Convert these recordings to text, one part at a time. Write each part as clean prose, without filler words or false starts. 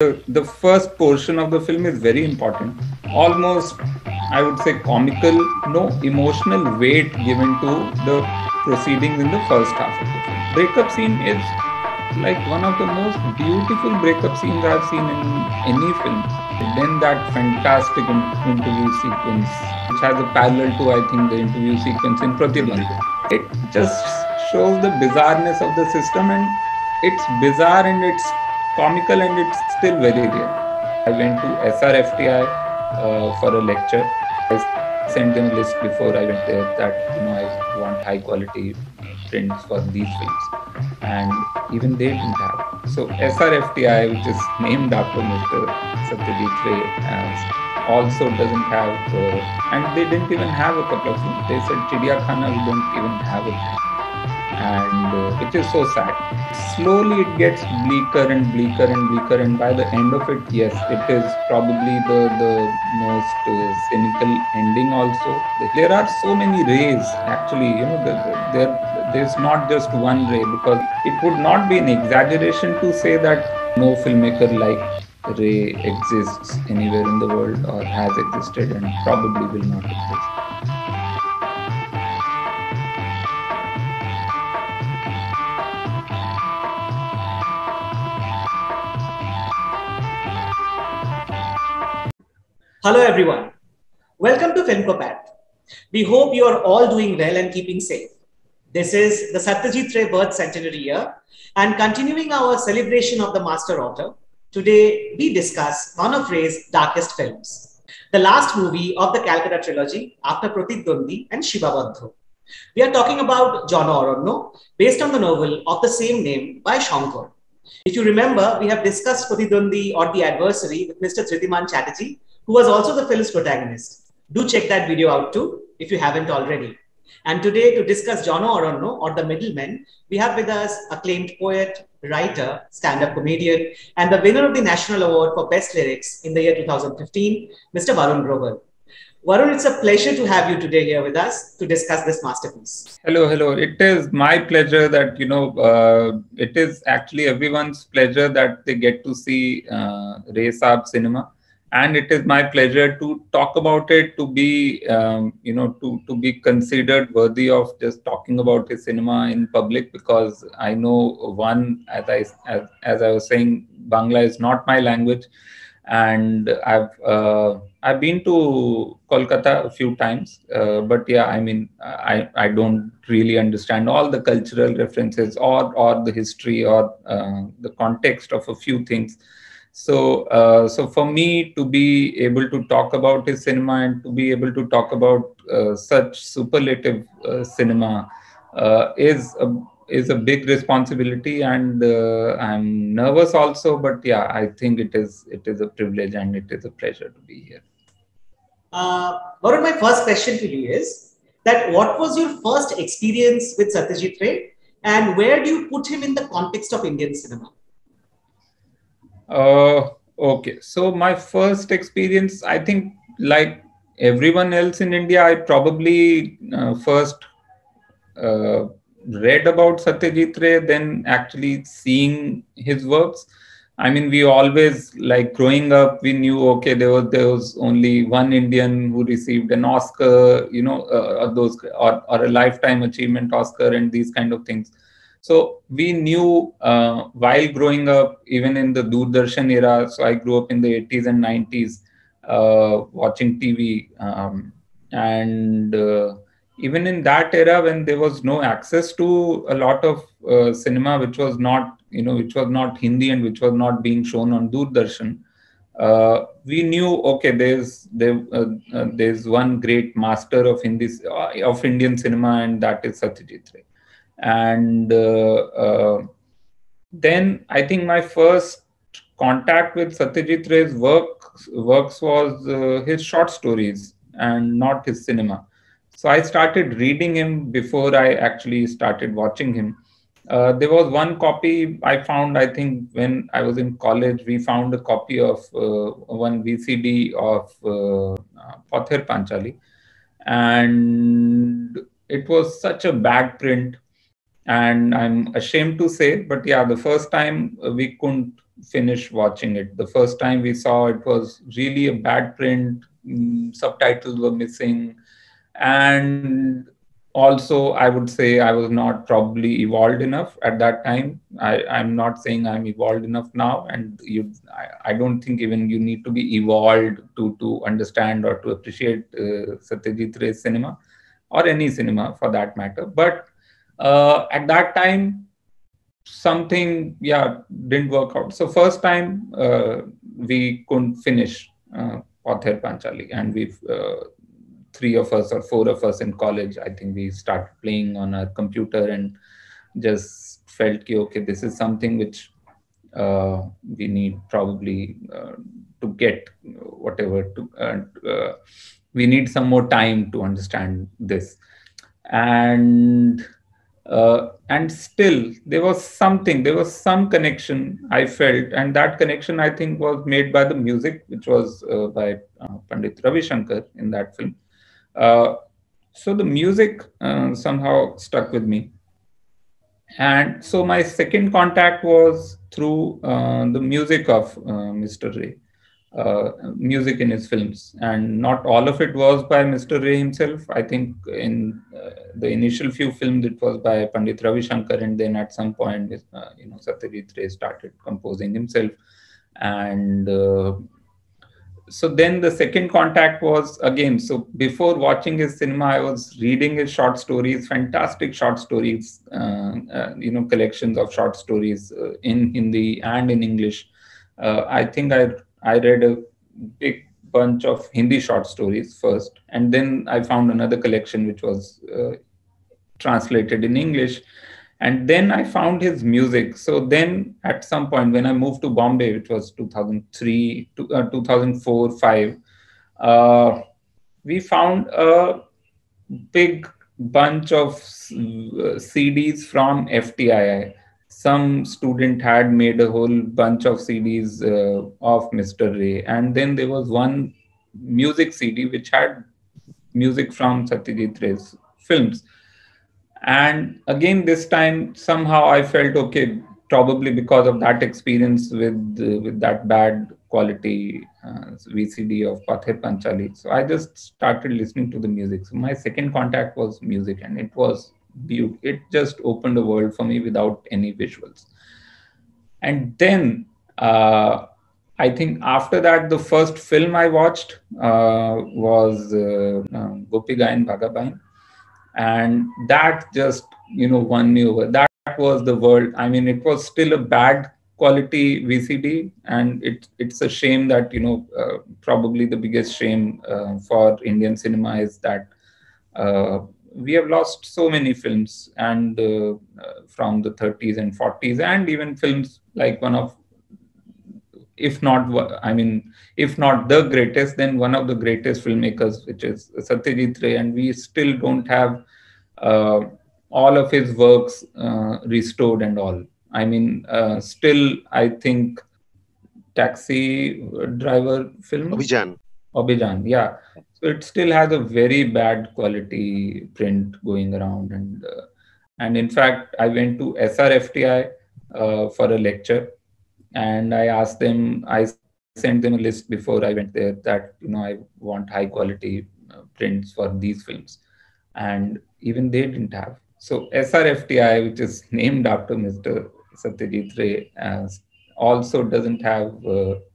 The first portion of the film is very important. Almost, I would say, comical, no emotional weight given to the proceedings in the first half of the film. Breakup scene is like one of the most beautiful breakup scenes I've seen in any film. Then that fantastic interview sequence, which has a parallel to, I think, the interview sequence in Pratibandhu. It just shows the bizarreness of the system, and it's bizarre and it's comical and it's still very real. I went to SRFTI for a lecture. I sent them a list before I went there that I want high quality prints for these films, and even they didn't have. So SRFTI, which is named after Mr. Satyajit Ray, also doesn't have, and they didn't even have a couple of films. They said Chidiya Khana, we don't even have a film, and which is so sad. Slowly it gets bleaker and bleaker and bleaker, and by the end of it, yes, it is probably the most cynical ending also. There are so many rays, actually, there's not just one ray, because it would not be an exaggeration to say that no filmmaker like Ray exists anywhere in the world or has existed and probably will not exist. Hello everyone, welcome to Filmcopath. We hope you are all doing well and keeping safe. This is the Satyajit Ray Birth Centenary year, and continuing our celebration of the master author, today we discuss one of Ray's darkest films, the last movie of the Calcutta Trilogy after Pratibandhu and Shivabandhu. We are talking about Jana Aranya, based on the novel of the same name by Shankar. If you remember, we have discussed Pratibandhu or The Adversary with Mr. Tritiman Chatterjee, who was also the film's protagonist. Do check that video out too, if you haven't already. And today, to discuss Jana Aranya or The Middleman, we have with us acclaimed poet, writer, stand-up comedian, and the winner of the National Award for Best Lyrics in the year 2015, Mr. Varun Grover. Varun, it's a pleasure to have you today here with us to discuss this masterpiece. Hello. It is my pleasure that, it is actually everyone's pleasure that they get to see Ray Saab cinema. And it is my pleasure to talk about it, to be, to be considered worthy of just talking about his cinema in public, because I know one, as I was saying, Bangla is not my language, and I've been to Kolkata a few times, but yeah, I mean, I don't really understand all the cultural references or the history or the context of a few things. So for me to be able to talk about his cinema and to be able to talk about such superlative cinema is a big responsibility, and I'm nervous also. But yeah, I think it is a privilege and it is a pleasure to be here. Varun, my first question to you is that what was your first experience with Satyajit Ray, and where do you put him in the context of Indian cinema? Okay, so my first experience, I think, like everyone else in India, I probably first read about Satyajit Ray, then actually seeing his works. I mean, we always, like growing up, we knew, okay, there was only one Indian who received an Oscar, or a lifetime achievement Oscar and these kind of things. So we knew while growing up, even in the Doordarshan era. So I grew up in the 80s and 90s, watching TV, and even in that era, when there was no access to a lot of cinema, which was not Hindi and which was not being shown on Doordarshan, we knew, okay, there's one great master of Indian cinema, and that is Satyajit Ray. And then I think my first contact with Satyajit Ray's works was his short stories and not his cinema. So I started reading him before I actually started watching him. There was one copy I found, I think, when I was in college. We found a copy of one VCD of Pathir Panchali, and it was such a bad print. And I'm ashamed to say, but yeah, the first time we couldn't finish watching it. The first time we saw it was really a bad print, subtitles were missing, and also I would say I was not probably evolved enough at that time. I'm not saying I'm evolved enough now, and I don't think even you need to be evolved to understand or to appreciate Satyajit Ray's cinema, or any cinema for that matter. But at that time, something, yeah, didn't work out. So first time we couldn't finish Pathir Panchali, and we've three of us or four of us in college, I think we started playing on our computer and just felt ki, okay, this is something which we need probably to get whatever to we need some more time to understand this. And still there was some connection I felt, and that connection I think was made by the music, which was by Pandit Ravi Shankar in that film. uh, so the music somehow stuck with me. And so my second contact was through the music of Mr. Ray, music in his films. And not all of it was by Mr. Ray himself. I think in the initial few films it was by Pandit Ravi Shankar, and then at some point, Satyajit Ray started composing himself. And so then the second contact was again, so before watching his cinema, I was reading his short stories, fantastic short stories, collections of short stories in Hindi and in English. I think I read a big bunch of Hindi short stories first, and then I found another collection which was translated in English. And then I found his music. So then at some point when I moved to Bombay, which was 2003, 2004, 5, we found a big bunch of CDs from FTII. Some student had made a whole bunch of CDs of Mr. Ray. And then there was one music CD which had music from Satyajit Ray's films. And again, this time somehow I felt, okay, probably because of that experience with that bad quality VCD of Pathir Panchali. So I just started listening to the music. So my second contact was music, and it was beautiful. It just opened a world for me without any visuals. And then I think after that, the first film I watched was Gopi Gayan Bhaga Bain, and that just won me over. That was the world. I mean, it was still a bad quality VCD, and it's a shame that probably the biggest shame for Indian cinema is that we have lost so many films, and from the 30s and 40s, and even films like one of, if not, I mean, if not the greatest, then one of the greatest filmmakers, which is Satyajit Ray, and we still don't have all of his works restored and all. I mean, still, I think Taxi Driver film, Abhijan, yeah. So it still has a very bad quality print going around, and in fact, I went to SRFTI for a lecture, and I sent them a list before I went there that I want high quality prints for these films, and even they didn't have. So SRFTI, which is named after Mr. Satyajit Ray, also doesn't have,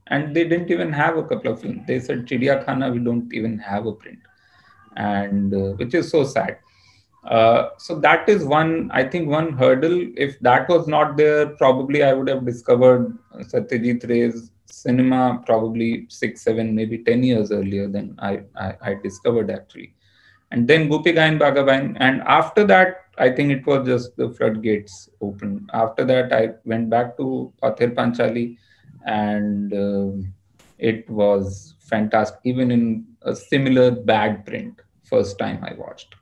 and they didn't even have a couple of films. They said Chidiya Khana, we don't even have a print, and which is so sad. So that is one, I think, one hurdle. If that was not there, probably I would have discovered Satyajit Ray's cinema probably 6, 7, maybe 10 years earlier than I discovered actually. And then Gopi Gayan Bhaga Bain. And after that, I think it was just the floodgates open. After that, I went back to Pathir Panchali, and it was fantastic, even in a similar bad print, first time I watched.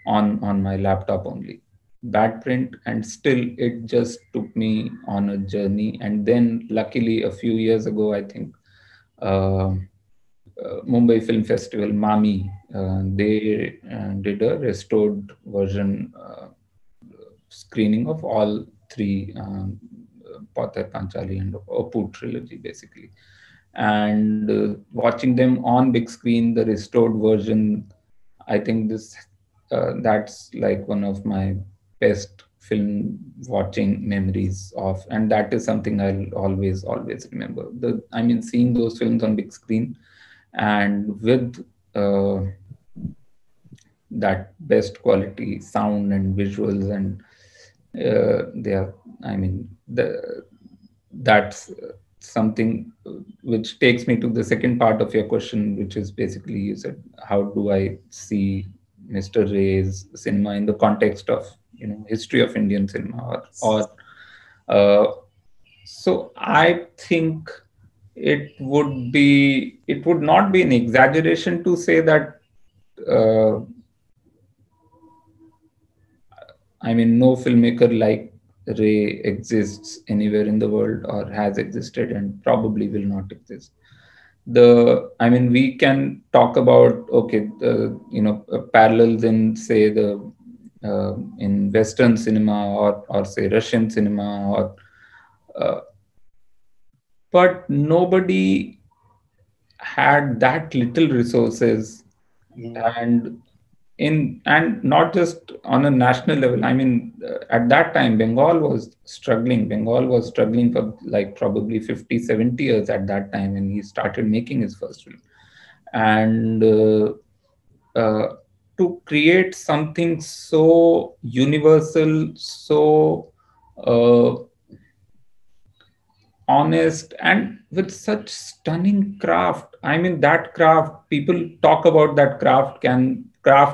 On my laptop only, bad print, and still it just took me on a journey. And then luckily a few years ago, I think Mumbai Film Festival, Mami, they did a restored version screening of all three Potter, Panchali, and Oput trilogy, basically. And watching them on big screen, the restored version, I think that's like one of my best film watching memories of, and that is something I'll always remember. I mean, seeing those films on big screen and with that best quality sound and visuals, and they are, I mean, that's something which takes me to the second part of your question, which is basically, you said, how do I see Mr. Ray's cinema in the context of, history of Indian cinema, or so I think it would not be an exaggeration to say that I mean, no filmmaker like Ray exists anywhere in the world, or has existed and probably will not exist. I mean, we can talk about, okay, parallels in, say, in Western cinema, or say Russian cinema, but nobody had that little resources, and not just on a national level. I mean, at that time, Bengal was struggling. Bengal was struggling for like probably 50, 70 years at that time when he started making his first film. And to create something so universal, so honest, and with such stunning craft. I mean, that craft, people talk about that craft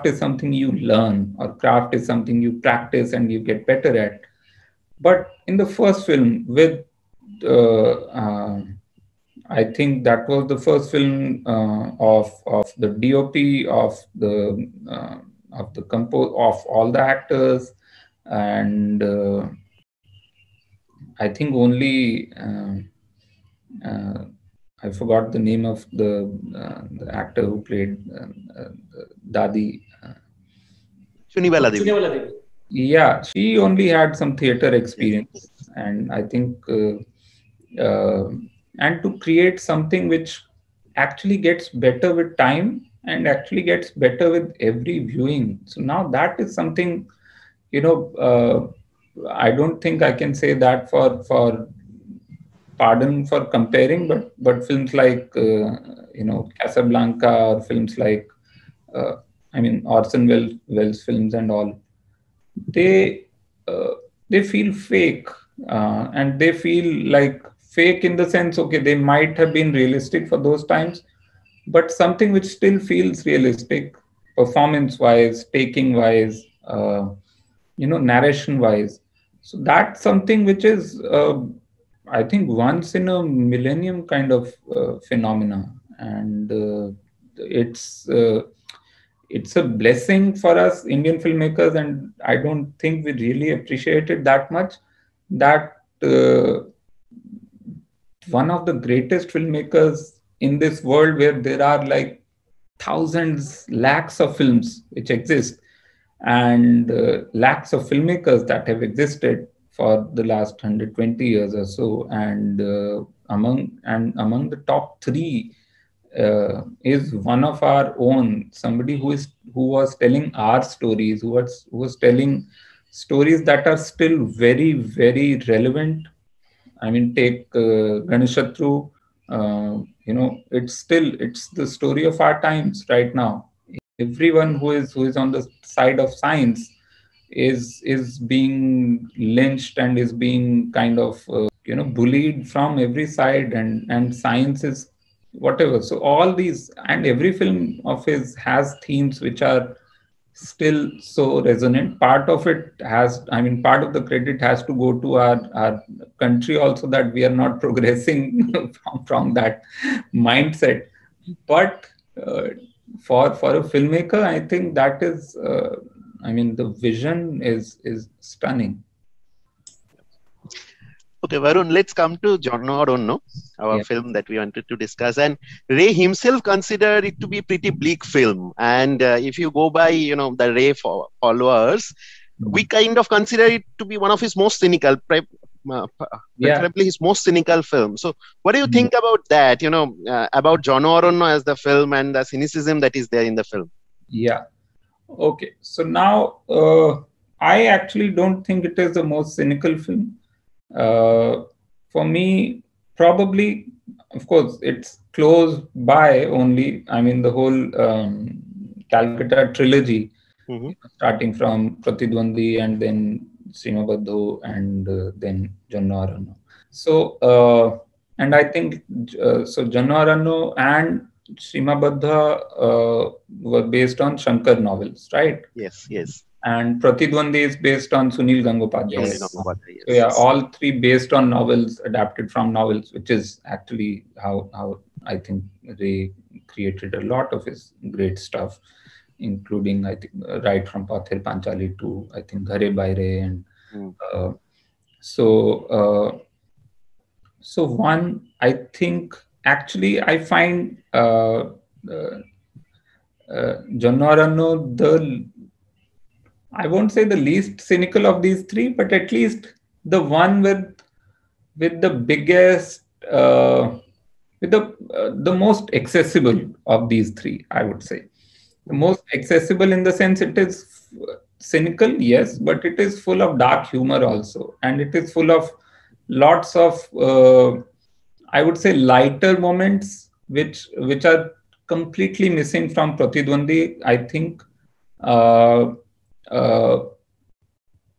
is something you learn, or craft is something you practice and you get better at. But in the first film, with I think that was the first film of the DOP, of the of all the actors, and I think only I forgot the name of the actor who played Dadi. Chunibala Devi. Yeah, she only had some theater experience, and I think, and to create something which actually gets better with time and actually gets better with every viewing. So now that is something, I don't think I can say that for pardon for comparing, but films like Casablanca, or films like I mean Orson Welles films and all, they feel fake, and they feel like fake in the sense, okay, they might have been realistic for those times, but something which still feels realistic, performance wise, taking wise, narration wise. So that's something which is, I think, once in a millennium kind of phenomena, and it's a blessing for us Indian filmmakers, and I don't think we really appreciate it that much. That one of the greatest filmmakers in this world, where there are like thousands, lakhs of films which exist, and lakhs of filmmakers that have existed for the last 120 years or so, and among the top three is one of our own, somebody who was telling our stories, who was telling stories that are still very, very relevant. I mean, take Ganeshatru. It's the story of our times right now. Everyone who is on the side of science is being lynched and is being kind of bullied from every side, and science is whatever. So all these, and every film of his has themes which are still so resonant. Part of it has, I mean, part of the credit has to go to our country also, that we are not progressing from that mindset. But for a filmmaker, I think that is, I mean, the vision is stunning. Okay, Varun, let's come to Jana Aranya, our film that we wanted to discuss. And Ray himself considered it to be a pretty bleak film. And if you go by, the Ray followers, we kind of consider it to be one of his most cynical, Yeah. preferably his most cynical film. So what do you think about that, about Jana Aranya as the film and the cynicism that is there in the film? Yeah. Okay. So now I actually don't think it is the most cynical film. For me, probably, of course, it's close by only. I mean, the whole Calcutta Trilogy, starting from Pratidwandi and then Simabadho and then Jana Aranya. So, and I think so Jana Aranya and Simabadha were based on Shankar novels, right? Yes, yes. And Pratidwandi is based on Sunil Gangopadhyay. Sunil Gangopadhyay, yes. So yeah, all three based on novels, adapted from novels, which is actually how I think they created a lot of his great stuff, including I think right from Pathir Panchali to I think Ghare Baire and so one I think actually I find Jana Aranya the I won't say the least cynical of these three, but at least the one with the biggest, with the most accessible of these three. I would say the most accessible in the sense it is cynical, yes, but it is full of dark humor also, and it is full of lots of I would say lighter moments which are completely missing from Pratidwandi. I think. Uh,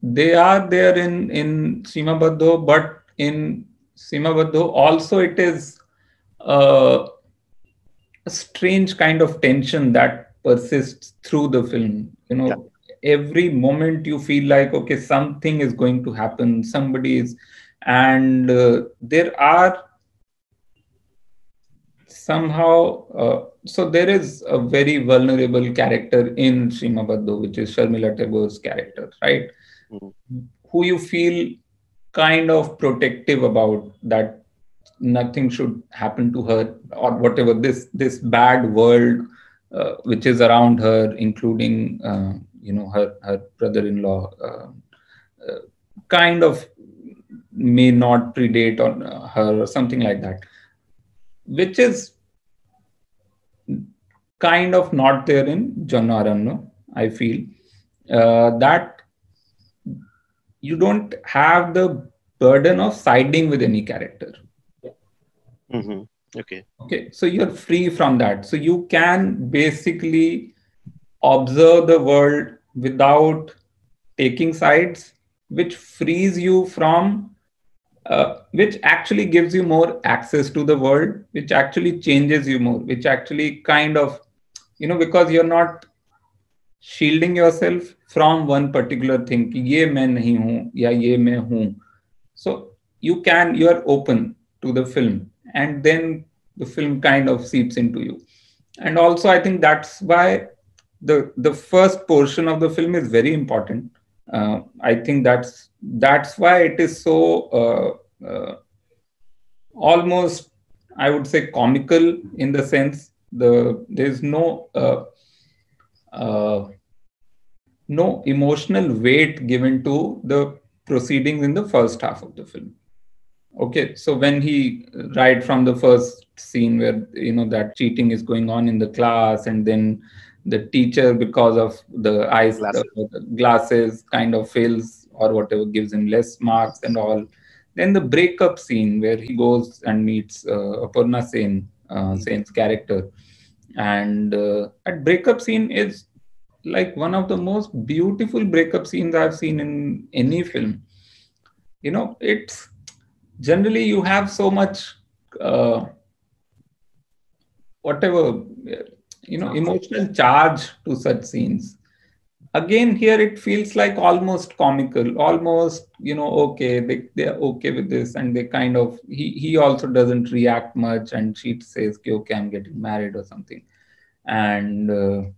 they are there in Simabadho, but in Simabadho also it is a strange kind of tension that persists through the film. Every moment you feel like okay, something is going to happen. Somebody is, and there are somehow so there is a very vulnerable character in Simabadho, which is Sharmila Tagore's character, right? Who you feel kind of protective about, that nothing should happen to her or whatever, this bad world which is around her, including her brother-in-law kind of may not predate on her or something like that, which is kind of not there in Jana Aranya. I feel that you don't have the burden of siding with any character. Okay, so you're free from that. So you can basically observe the world without taking sides, which frees you from, which actually gives you more access to the world, which actually changes you more, which actually kind of, because you're not shielding yourself from one particular thing कि ये मैं नहीं हूँ या ये मैं हूँ. So you are open to the film, and then the film kind of seeps into you. And also I think that's why the first portion of the film is very important. I think that's why it is so almost, I would say, comical, in the sense there's no no emotional weight given to the proceedings in the first half of the film. Okay, so when he, right from the first scene where that cheating is going on in the class, and then the teacher, because of the eyes glasses kind of fails or whatever, gives him less marks and all. Then the breakup scene where he goes and meets Aparna Sen's character, and that breakup scene is like one of the most beautiful breakup scenes I've seen in any film. It's generally you have so much whatever emotional charge to such scenes. Again, here it feels like almost comical, almost okay, they're okay with this, and they kind of, he also doesn't react much, and she says okay, I'm getting married or something. And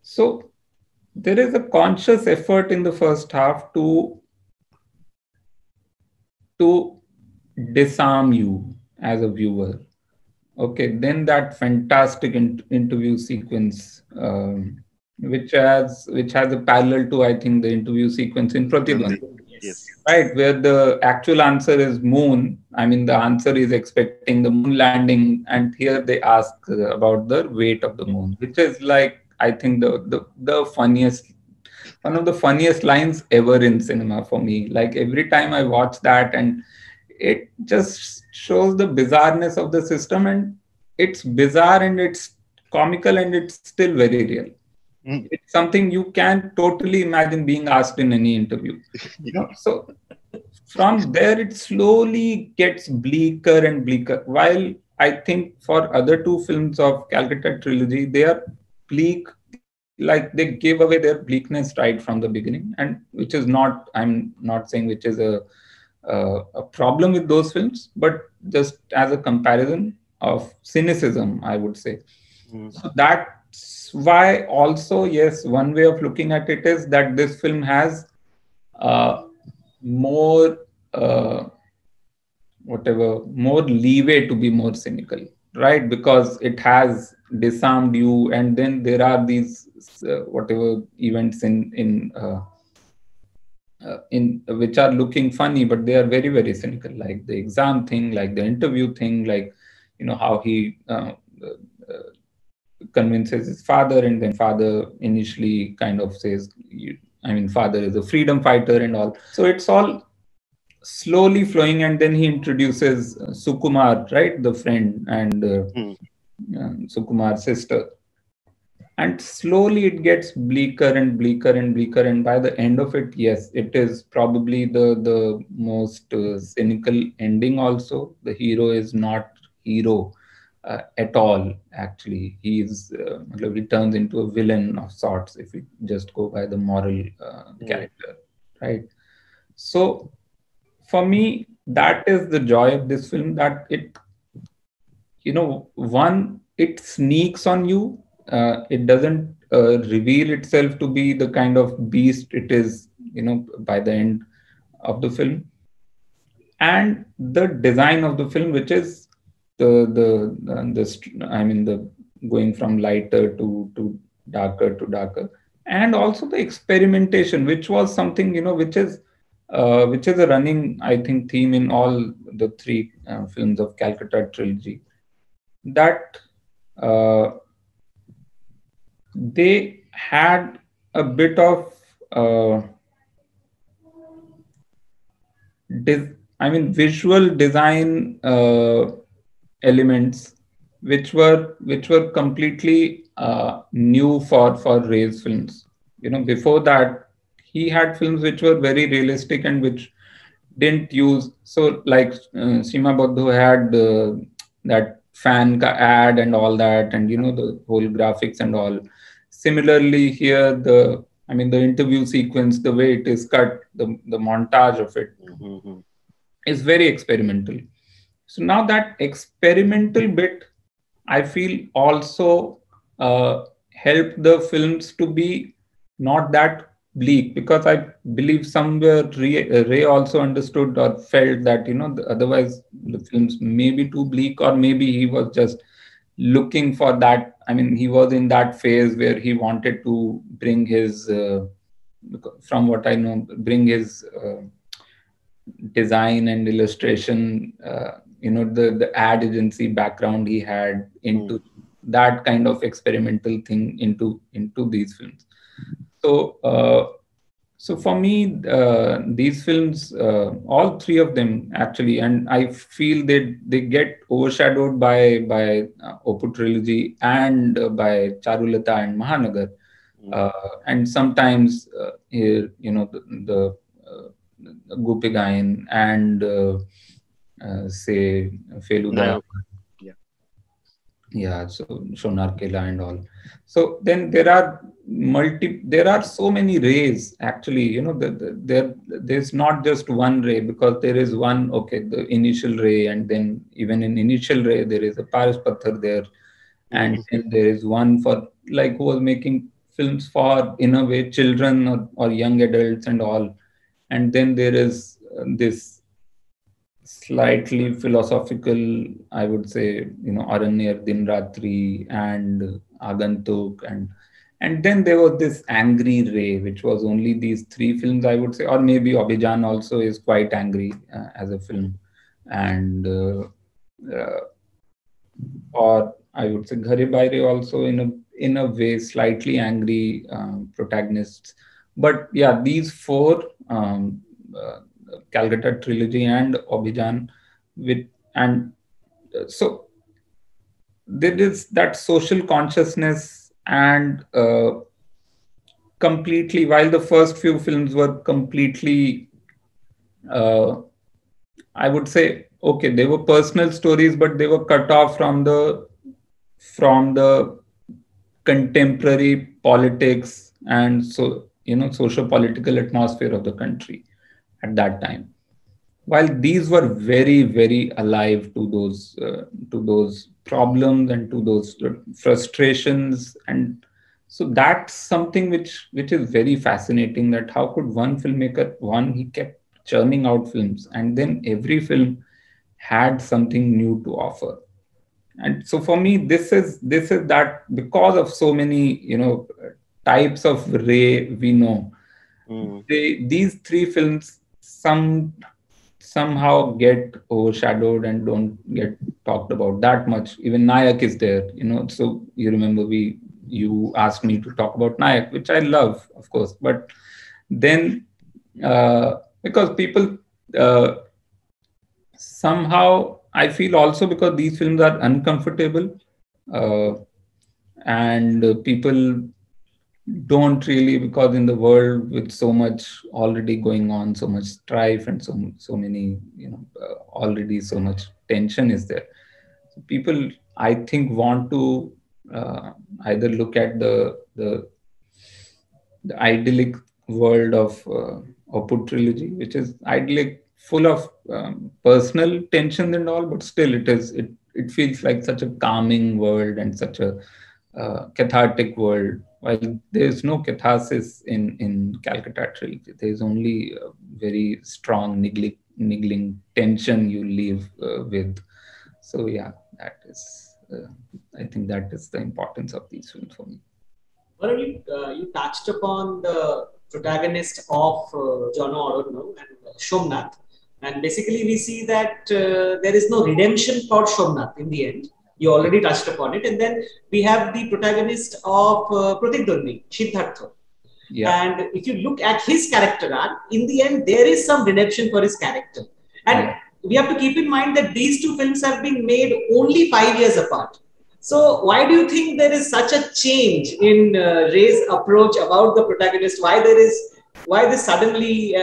so there is a conscious effort in the first half to disarm you as a viewer. Okay, then that fantastic interview sequence, which has a parallel to, I think, the interview sequence in Pratidwandi. Yes. right? Where the actual answer is moon. I mean, the answer is expecting the moon landing, and here they ask about the weight of the moon, which is like, I think the funniest, one of the funniest lines ever in cinema for me. Like every time I watch that, and it just shows the bizarreness of the system, and it's bizarre and it's comical and it's still very real. Mm. It's something you can totally imagine being asked in any interview. So from there it slowly gets bleaker and bleaker. While I think for other two films of Calcutta Trilogy, they are bleak, like they give away their bleakness right from the beginning, and which is not, I'm not saying which is a problem with those films, but just as a comparison of cynicism, I would say. Mm. So that's why also, yes, one way of looking at it is that this film has uh, more more leeway to be more cynical, right? Because it has disarmed you, and then there are these whatever events in which are looking funny, but they are very, very cynical, like the exam thing, like the interview thing, like how he convinces his father, and then father initially kind of says, I mean, father is a freedom fighter and all. So it's all slowly flowing, and then he introduces Sukumar, right, the friend, and Mm. Sukumar's sister, and slowly it gets bleaker and bleaker and bleaker, and by the end of it, yes, it is probably the most cynical ending. Also, the hero is not hero at all. Actually, he turns into a villain of sorts if we just go by the moral character, right? So for me, that is the joy of this film, that it, one, it sneaks on you. It doesn't reveal itself to be the kind of beast it is, by the end of the film. And the design of the film, which is I mean, the going from lighter to darker, and also the experimentation, which was something, which is a running, I think, theme in all the three films of Calcutta Trilogy, that uh, they had a bit of uh, I mean, visual design elements, which were completely new for Ray's films. Before that, he had films which were very realistic and which didn't use, so like Sima Badhu had that ad and all that, and the whole graphics and all. Similarly here, I mean, the interview sequence, the way it is cut, the montage of it Mm-hmm. is very experimental. So now that experimental bit, I feel also help the films to be not that bleak, because I believe somewhere Ray also understood or felt that otherwise the films may be too bleak, or maybe he was just looking for that. I mean, he was in that phase where he wanted to bring his, from what I know, bring his design and illustration, the ad agency background he had into that kind of experimental thing into these films. So so for me, these films, all three of them actually, and I feel they get overshadowed by Opus Trilogy and by Charulata and Mahanagar, and sometimes here, Gupigain and say Feluda, No. Yeah. yeah, so Sonar Kela and all. So then there are so many rays actually. There's not just one ray, because there is one, okay, the initial ray, and then even in initial ray there is a Paris Pathar there, and then there is one for, like, who was making films for, in a way, children or young adults and all. And then there is this slightly philosophical, I would say, Aranya, Din Ratri, and Agantuk, And then there was this Angry Ray, which was only these three films, I would say, or maybe Abhijan also is quite angry as a film. And or I would say Ghare Baire also in a way slightly angry protagonists. But yeah, these four, Calcutta Trilogy and Abhijan, with and so there is that social consciousness and completely, while the first few films were completely, uh, I would say, okay, they were personal stories, but they were cut off from the contemporary politics and socio-political atmosphere of the country at that time. While these were very, very alive to those problems and to those frustrations, and so that's something which is very fascinating, that how could one filmmaker, he kept churning out films, and then every film had something new to offer. And so for me, this is that, because of so many types of Ray we know, these three films somehow get overshadowed and don't get talked about that much. Even Nayak is there, so you remember you asked me to talk about Nayak, which I love, of course, but then because people somehow, I feel also, because these films are uncomfortable, uh, and people don't really, because in the world with so much already going on, so much strife and so many, already so much tension is there. So people, I think, want to either look at the idyllic world of Oput trilogy, which is idyllic, full of personal tensions and all, but still it feels like such a calming world and such a cathartic world. While there's no catharsis in Calcutta Trilogy, there's only a very strong niggling tension you live with. So yeah, that is. I think that is the importance of these films for me. Well, you touched upon the protagonist of Jana Aranya and Shomnath. And basically, we see that there is no redemption for Shomnath in the end. You already touched upon it. And then we have the protagonist of Pratik Siddhartha. Yeah. And if you look at his character arc, in the end, there is some redemption for his character. And we have to keep in mind that these two films have been made only 5 years apart. So why do you think there is such a change in Ray's approach about the protagonist? Why this suddenly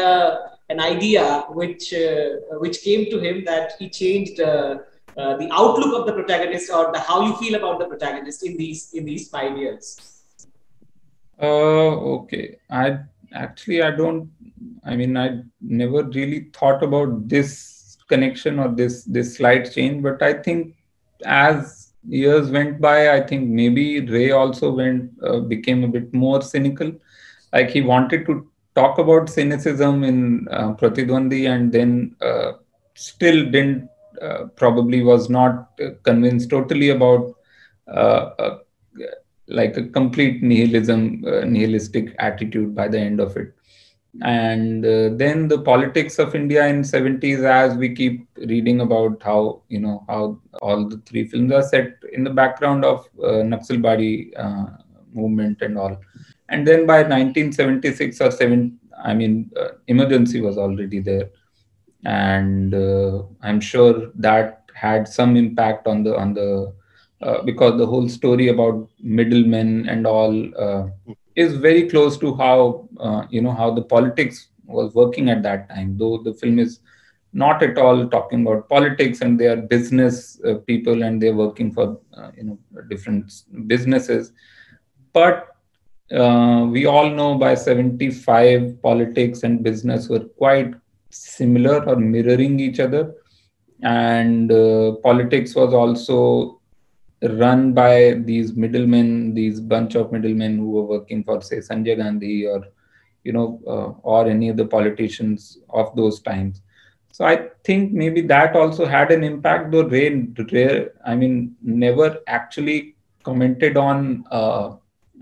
an idea which came to him, that he changed the outlook of the protagonist, or how you feel about the protagonist in these 5 years? Okay. I don't. I mean, I never really thought about this connection or this slight change, but I think as years went by, I think maybe Ray also became a bit more cynical. Like, he wanted to talk about cynicism in Pratidwandi, and then still didn't, probably was not convinced totally about like a complete nihilistic attitude by the end of it. And then the politics of India in 70s, as we keep reading about how all the three films are set in the background of Naxalbari movement and all. And then by 1976 or 7, emergency was already there, and I'm sure that had some impact on the because the whole story about middlemen and all is very close to how how the politics was working at that time. Though the film is not at all talking about politics, and they are business people, and they're working for different businesses. But we all know by 75, politics and business were quite similar or mirroring each other. And politics was also run by these middlemen, these bunch of middlemen who were working for, say, Sanjay Gandhi, or or any of the politicians of those times. So I think maybe that also had an impact, though Ray never actually commented on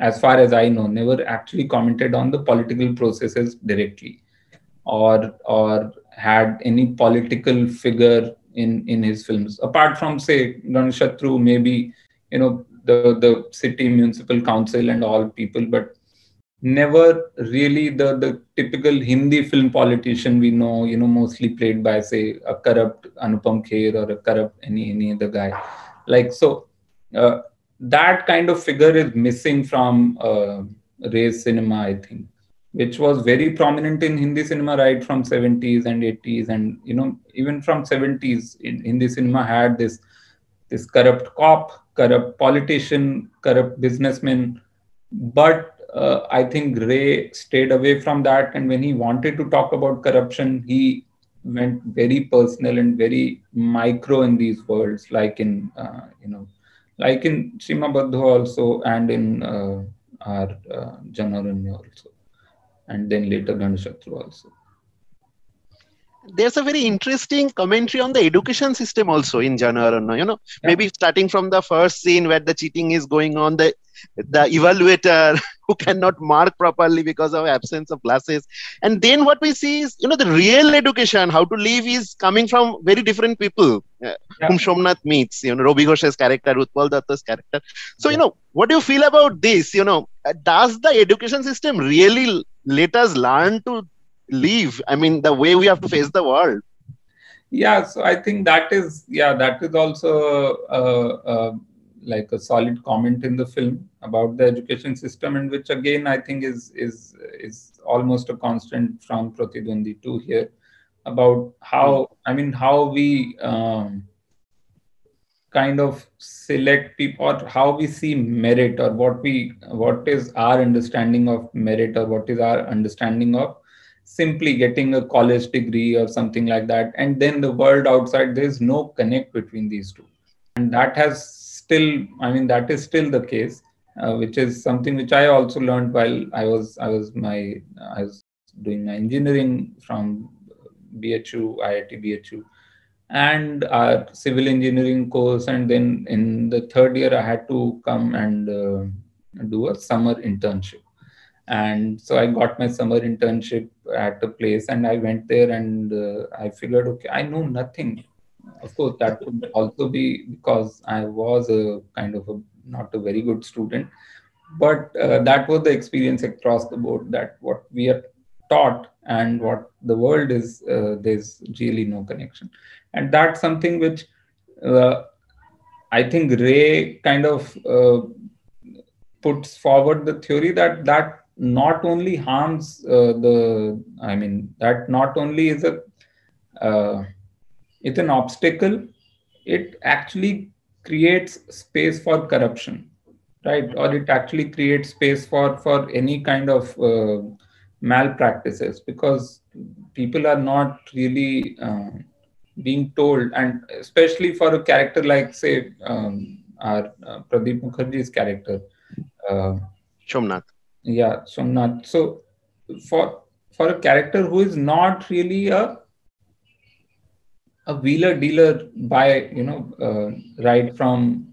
as far as I know, never actually commented on the political processes directly, or had any political figure in his films, apart from, say, Ganeshatru, maybe, the city municipal council and all people, but never really the typical Hindi film politician we know, mostly played by, say, a corrupt Anupam Kher or a corrupt any other guy. Like, so that kind of figure is missing from Ray's cinema, I think, which was very prominent in Hindi cinema right from 70s and 80s, and even from 70s, in Hindi cinema had this corrupt cop, corrupt politician, corrupt businessman. But I think Ray stayed away from that. And when he wanted to talk about corruption, he went very personal and very micro in these worlds, like in Shima Badho also, and in our Jana Aranya also, and then later Ganeshatru also. There's a very interesting commentary on the education system also in Jana Aranya. Maybe starting from the first scene where the cheating is going on, the evaluator who cannot mark properly because of absence of glasses. And then what we see is, the real education, how to live, is coming from very different people whom Somnath meets, Robi Ghosh's character, Utpal Datta's character. So, what do you feel about this? Does the education system really let us learn to live? I mean, the way we have to face the world. Yeah, so I think that is also like a solid comment in the film about the education system, and which again I think is almost a constant from Pratidwandi too here, about how we kind of select people, or how we see merit, or what is our understanding of merit, or what is our understanding of simply getting a college degree or something like that, and then the world outside. There is no connect between these two, and that is still the case, which is something which I also learned while I was doing my engineering from BHU, IIT BHU, and our civil engineering course, and then in the third year I had to come and do a summer internship. And so I got my summer internship at a place, and I went there, and I figured, okay, I know nothing. Of course, that could also be because I was a kind of not a very good student, but that was the experience across the board, that what we are taught and what the world is, there's really no connection. And that's something which I think Ray kind of puts forward the theory that not only harms that not only is it's an obstacle, it actually creates space for corruption, right? Or it actually creates space for any kind of malpractices, because people are not really being told, and especially for a character like, say, our Pradeep Mukherjee's character, Somnath. Yeah, Somnath. So for a character who is not really a wheeler dealer by right from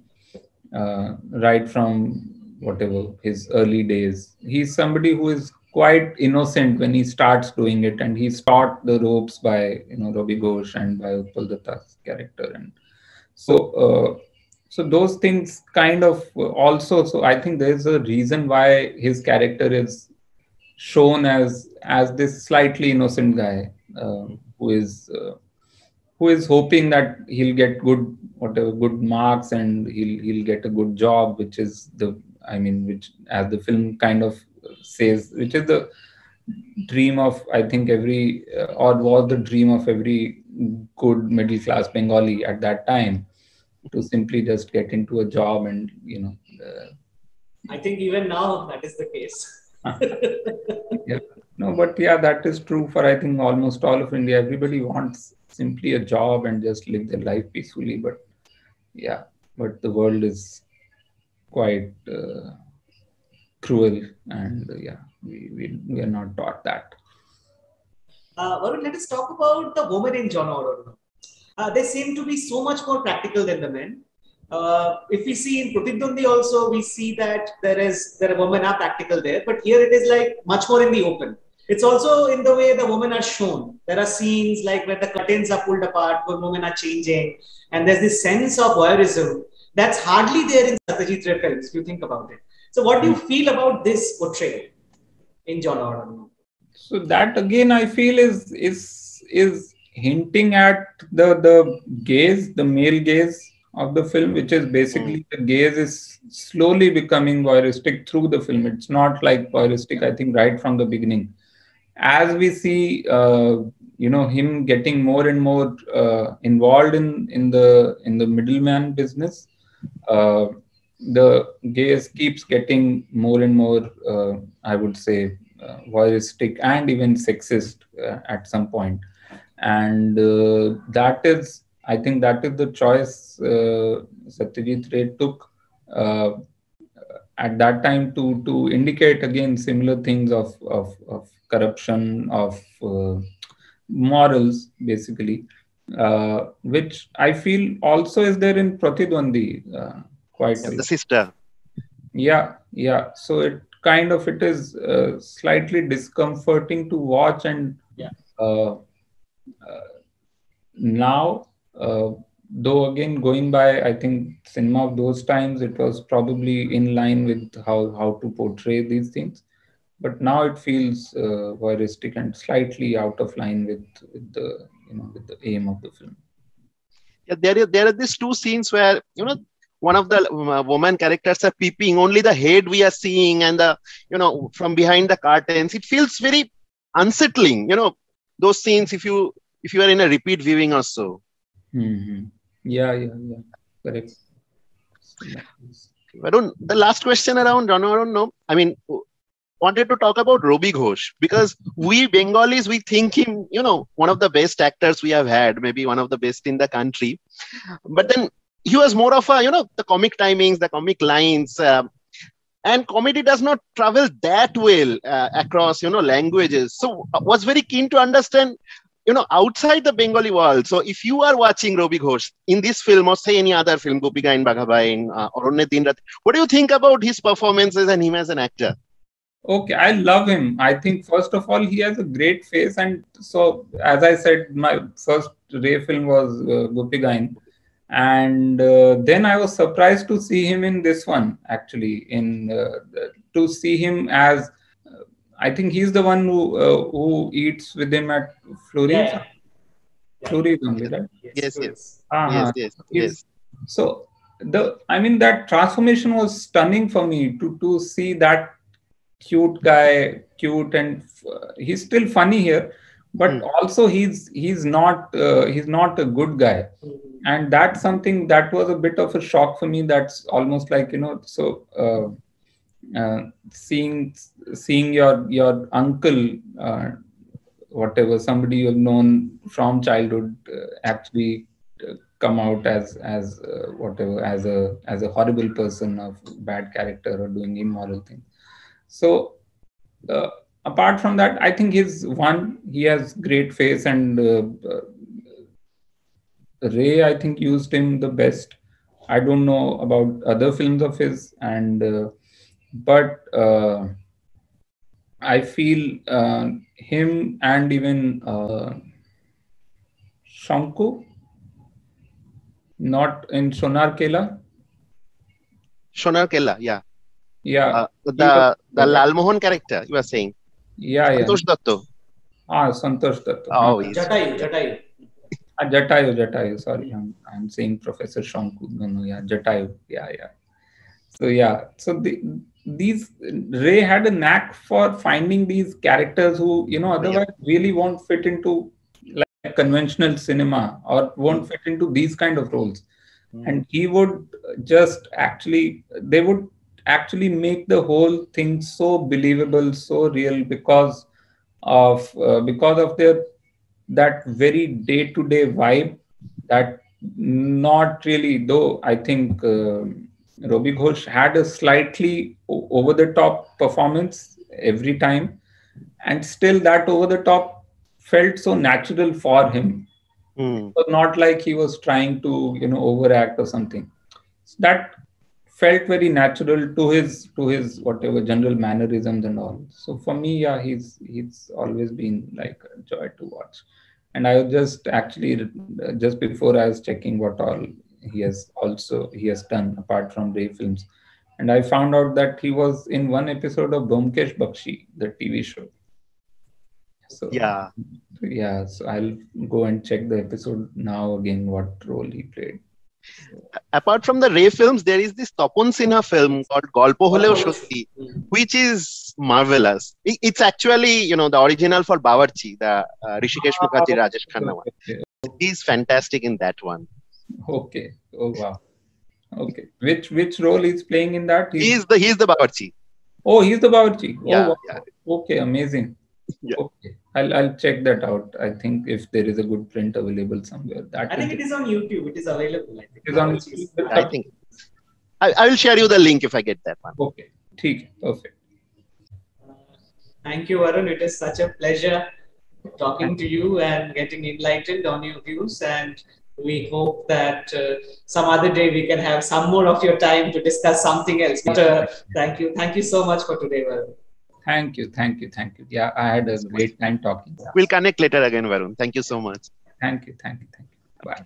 whatever his early days, he's somebody who is quite innocent when he starts doing it, and he's taught the ropes by Robi Ghosh and by Utpal Datta's character, and so those things kind of also. So I think there's a reason why his character is shown as this slightly innocent guy, who is hoping that he'll get good marks, and he'll get a good job, which is which, as the film kind of says, which is the dream of, I think, every or was the dream of every good middle class Bengali at that time, to simply just get into a job and I think even now that is the case. Yeah. No, but yeah, that is true for, I think, almost all of India. Everybody wants simply a job and just live their life peacefully. But yeah, but the world is quite cruel, and we are not taught that. Varun, let us talk about the women in Jana Aranya. They seem to be so much more practical than the men. If we see in Prutidwandi also, we see that there are women are practical there, but here it is like much more in the open. It's also in the way the women are shown. There are scenes like where the curtains are pulled apart, where women are changing, and there's this sense of voyeurism that's hardly there in Satyajit Ray films, if you think about it. So, what do you feel about this portrayal in Jana Aranya? So that again, I feel is hinting at the gaze, the male gaze of the film, which is basically the gaze is slowly becoming voyeuristic through the film. It's not like voyeuristic, I think, right from the beginning. As we see, him getting more and more involved in the middleman business, the gaze keeps getting more and more, I would say, voyeuristic and even sexist at some point. And I think that is the choice Satyajit Ray took at that time to indicate again similar things of corruption, of morals, basically, which I feel also is there in Pratidwandi quite a lot. The sister. Yeah. So it is slightly discomforting to watch, and now, though again going by, I think, cinema of those times, it was probably in line with how to portray these things. But now it feels voyeuristic and slightly out of line with the aim of the film. Yeah, there are these two scenes where one of the woman characters are peeping, only the head we are seeing, and from behind the curtains. It feels very unsettling. Those scenes if you are in a repeat viewing or so. Mm-hmm. Yeah, correct. Varun, the last question around, I don't know. I mean, wanted to talk about Robbie Ghosh, because we Bengalis, we think him, one of the best actors we have had, maybe one of the best in the country. But then he was more of a, the comic timings, the comic lines, and comedy does not travel that well across, languages. So I was very keen to understand, outside the Bengali world. So if you are watching Robbie Ghosh in this film or say any other film, Gopika in Bhagabain, Aranya Dinrat, what do you think about his performances and him as an actor? Okay, I love him. I think first of all, he has a great face, and so as I said, my first Ray film was Gopigain, and then I was surprised to see him in this one. Actually, to see him as I think he's the one who eats with him at Flurries. Yeah. Flurries only, right? Yes. So that transformation was stunning for me to see that cute guy, and he's still funny here, but also he's not a good guy, and that's something that was a bit of a shock for me. That's almost like seeing your uncle, whatever, somebody you've known from childhood, actually come out as whatever, as a horrible person of bad character or doing immoral things. So apart from that, I think he has great face, and Ray, I think, used him the best. I don't know about other films of his, but I feel him and even Shanku, not in Sonar Kela. Sonar Kela, yeah. Yeah. The Lalmohan character, you were saying. Yeah. Santosh Datta. Santosh Datta. Oh, Jatayu. Sorry, I'm saying Professor Shanku. No, yeah, Jatayu. Yeah. So yeah, these Ray had a knack for finding these characters who otherwise really won't fit into like conventional cinema or won't fit into these kind of roles, and he would they would actually make the whole thing so believable, so real, because of their that very day-to-day vibe, that not really, though I think Robbie Ghosh had a slightly over-the-top performance every time, and still that over-the-top felt so natural for him. It was not like he was trying to overact or something. that felt very natural to his whatever general mannerisms and all. So for me, yeah, he's always been like a joy to watch. And I was just actually just before I was checking what all he has done apart from Ray films, and I found out that he was in one episode of Byomkesh Bakshi, the TV show. So yeah, so I'll go and check the episode now again, what role he played. Apart from the Ray films, there is this Tapon Sinha film called Golpo Holeo Shotti, which is marvelous. It's actually, the original for Bawarchi, the Rishikesh Mukherjee, Rajesh Khanna one. He's fantastic in that one. Okay. Oh wow. Okay. Which role he's playing in that? He's the Bawarchi. Oh, he's the Bawarchi. Yeah, wow. Yeah. Okay, amazing. Yeah. Okay. I'll check that out. I think if there is a good print available somewhere. I think it is on YouTube. It is available. It is on YouTube. I think. I will share you the link if I get that one. Okay. Perfect. Thank you, Varun. It is such a pleasure talking to you and getting enlightened on your views. And we hope that some other day we can have some more of your time to discuss something else. But thank you. Thank you so much for today, Varun. Thank you. Yeah, I had a great time talking. We'll connect later again, Varun. Thank you so much. Thank you. Bye.